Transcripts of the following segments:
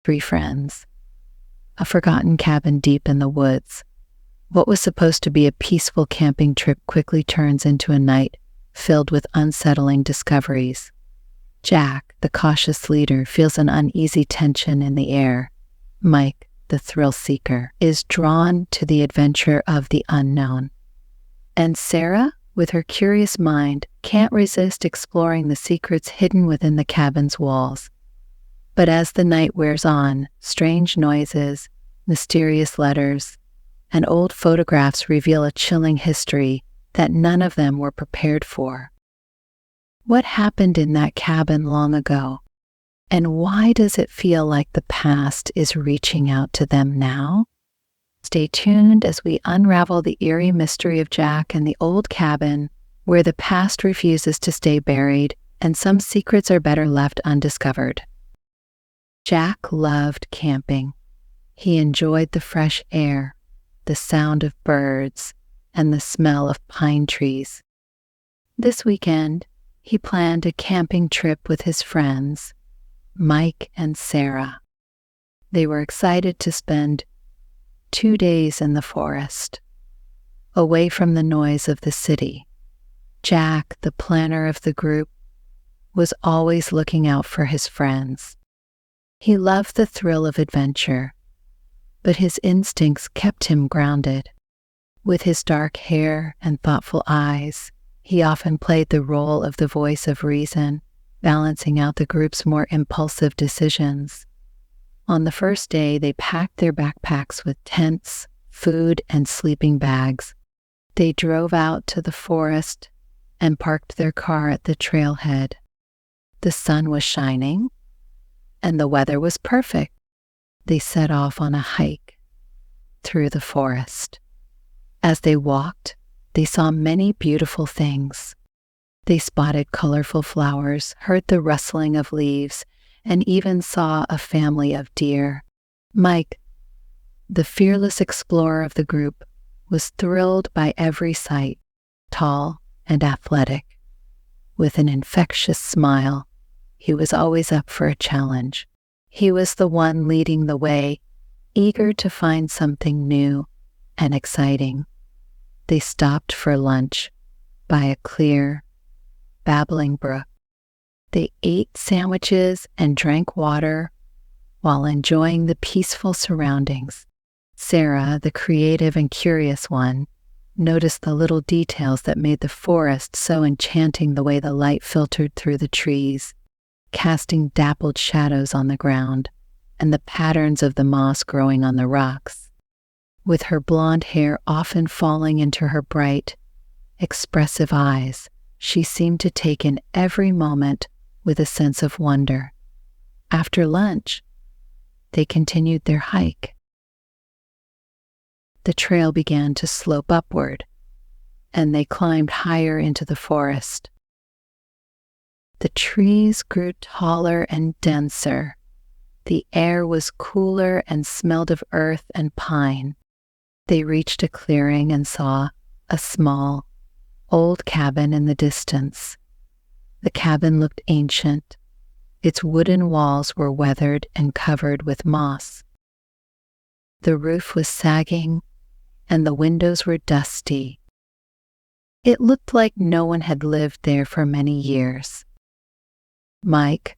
Three friends. A forgotten cabin deep in the woods. What was supposed to be a peaceful camping trip quickly turns into a night filled with unsettling discoveries. Jack, the cautious leader, feels an uneasy tension in the air. Mike, the thrill seeker, is drawn to the adventure of the unknown. And Sarah, with her curious mind, can't resist exploring the secrets hidden within the cabin's walls. But as the night wears on, strange noises, mysterious letters, and old photographs reveal a chilling history that none of them were prepared for. What happened in that cabin long ago? And why does it feel like the past is reaching out to them now? Stay tuned as we unravel the eerie mystery of Jack and the old cabin, where the past refuses to stay buried and some secrets are better left undiscovered. Jack loved camping. He enjoyed the fresh air, the sound of birds, and the smell of pine trees. This weekend, he planned a camping trip with his friends, Mike and Sarah. They were excited to spend 2 days in the forest, away from the noise of the city. Jack, the planner of the group, was always looking out for his friends. He loved the thrill of adventure, but his instincts kept him grounded. With his dark hair and thoughtful eyes, he often played the role of the voice of reason, balancing out the group's more impulsive decisions. On the first day, they packed their backpacks with tents, food, and sleeping bags. They drove out to the forest and parked their car at the trailhead. The sun was shining, and the weather was perfect. They set off on a hike through the forest. As they walked, they saw many beautiful things. They spotted colorful flowers, heard the rustling of leaves, and even saw a family of deer. Mike, the fearless explorer of the group, was thrilled by every sight, tall and athletic. With an infectious smile, he was always up for a challenge. He was the one leading the way, eager to find something new and exciting. They stopped for lunch by a clear, babbling brook. They ate sandwiches and drank water while enjoying the peaceful surroundings. Sarah, the creative and curious one, noticed the little details that made the forest so enchanting, the way the light filtered through the trees, casting dappled shadows on the ground, and the patterns of the moss growing on the rocks. With her blonde hair often falling into her bright, expressive eyes, she seemed to take in every moment with a sense of wonder. After lunch, they continued their hike. The trail began to slope upward, and they climbed higher into the forest. The trees grew taller and denser. The air was cooler and smelled of earth and pine. They reached a clearing and saw a small, old cabin in the distance. The cabin looked ancient. Its wooden walls were weathered and covered with moss. The roof was sagging, and the windows were dusty. It looked like no one had lived there for many years. Mike,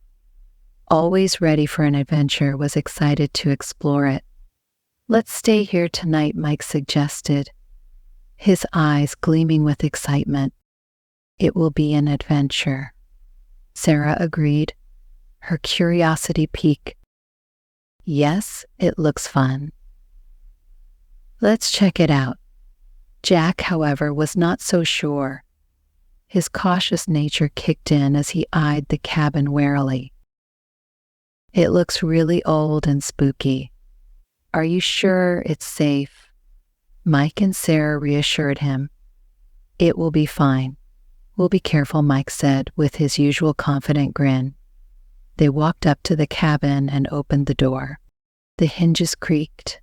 always ready for an adventure, was excited to explore it. "Let's stay here tonight," Mike suggested, his eyes gleaming with excitement. "It will be an adventure." Sarah agreed, her curiosity piqued. "Yes, it looks fun. Let's check it out." Jack, however, was not so sure. His cautious nature kicked in as he eyed the cabin warily. "It looks really old and spooky. Are you sure it's safe?" Mike and Sarah reassured him. "It will be fine. We'll be careful," Mike said with his usual confident grin. They walked up to the cabin and opened the door. The hinges creaked,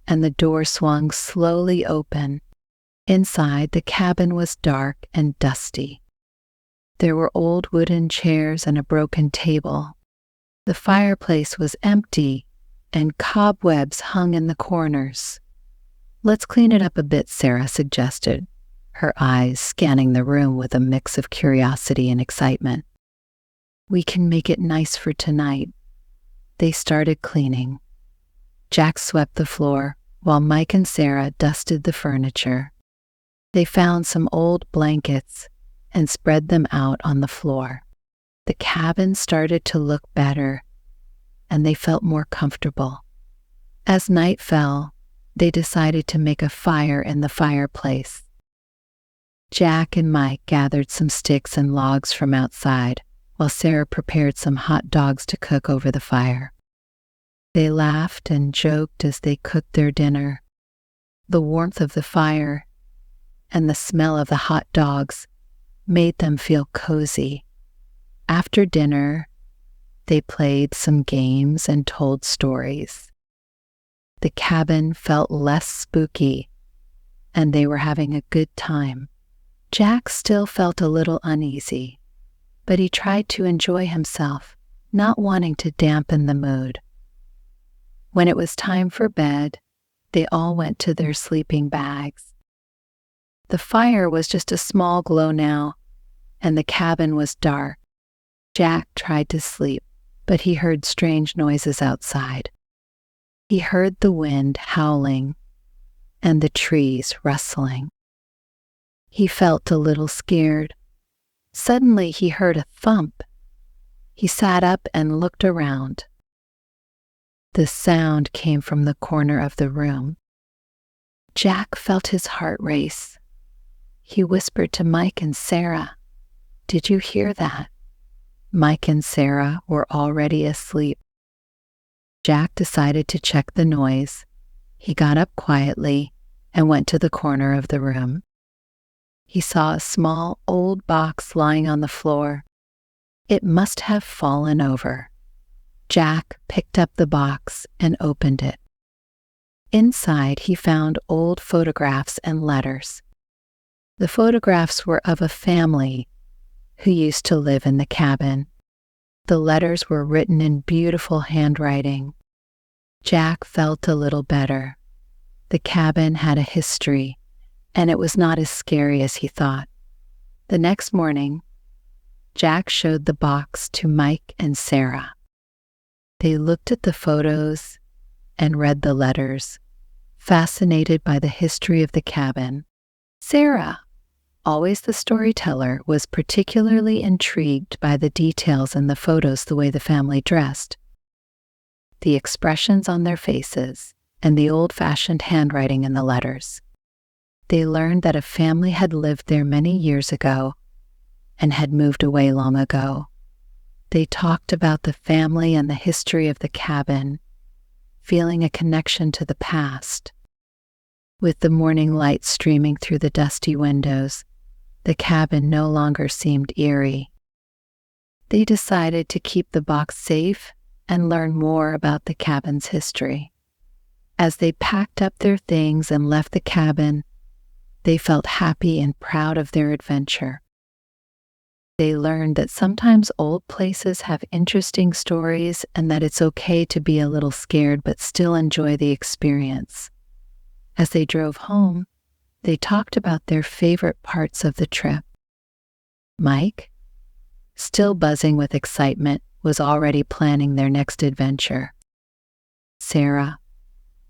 and the door swung slowly open. Inside, the cabin was dark and dusty. There were old wooden chairs and a broken table. The fireplace was empty, and cobwebs hung in the corners. "Let's clean it up a bit," Sarah suggested, her eyes scanning the room with a mix of curiosity and excitement. "We can make it nice for tonight." They started cleaning. Jack swept the floor, while Mike and Sarah dusted the furniture. They found some old blankets and spread them out on the floor. The cabin started to look better, and they felt more comfortable. As night fell, they decided to make a fire in the fireplace. Jack and Mike gathered some sticks and logs from outside, while Sarah prepared some hot dogs to cook over the fire. They laughed and joked as they cooked their dinner. The warmth of the fire and the smell of the hot dogs made them feel cozy. After dinner, they played some games and told stories. The cabin felt less spooky, and they were having a good time. Jack still felt a little uneasy, but he tried to enjoy himself, not wanting to dampen the mood. When it was time for bed, they all went to their sleeping bags. The fire was just a small glow now, and the cabin was dark. Jack tried to sleep, but he heard strange noises outside. He heard the wind howling and the trees rustling. He felt a little scared. Suddenly he heard a thump. He sat up and looked around. The sound came from the corner of the room. Jack felt his heart race. He whispered to Mike and Sarah, "Did you hear that?" Mike and Sarah were already asleep. Jack decided to check the noise. He got up quietly and went to the corner of the room. He saw a small old box lying on the floor. It must have fallen over. Jack picked up the box and opened it. Inside, he found old photographs and letters. The photographs were of a family who used to live in the cabin. The letters were written in beautiful handwriting. Jack felt a little better. The cabin had a history, and it was not as scary as he thought. The next morning, Jack showed the box to Mike and Sarah. They looked at the photos and read the letters, fascinated by the history of the cabin. Sarah, always the storyteller, was particularly intrigued by the details in the photos, the way the family dressed, the expressions on their faces, and the old-fashioned handwriting in the letters. They learned that a family had lived there many years ago and had moved away long ago. They talked about the family and the history of the cabin, feeling a connection to the past. With the morning light streaming through the dusty windows, the cabin no longer seemed eerie. They decided to keep the box safe and learn more about the cabin's history. As they packed up their things and left the cabin, they felt happy and proud of their adventure. They learned that sometimes old places have interesting stories and that it's okay to be a little scared but still enjoy the experience. As they drove home, they talked about their favorite parts of the trip. Mike, still buzzing with excitement, was already planning their next adventure. Sarah,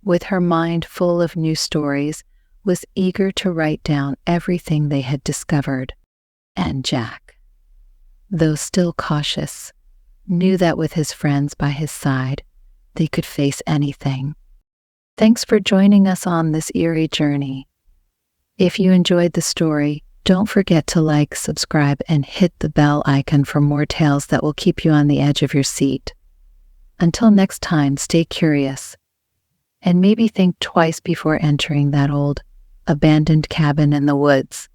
with her mind full of new stories, was eager to write down everything they had discovered. And Jack, though still cautious, knew that with his friends by his side, they could face anything. Thanks for joining us on this eerie journey. If you enjoyed the story, don't forget to like, subscribe, and hit the bell icon for more tales that will keep you on the edge of your seat. Until next time, stay curious, and maybe think twice before entering that old, abandoned cabin in the woods.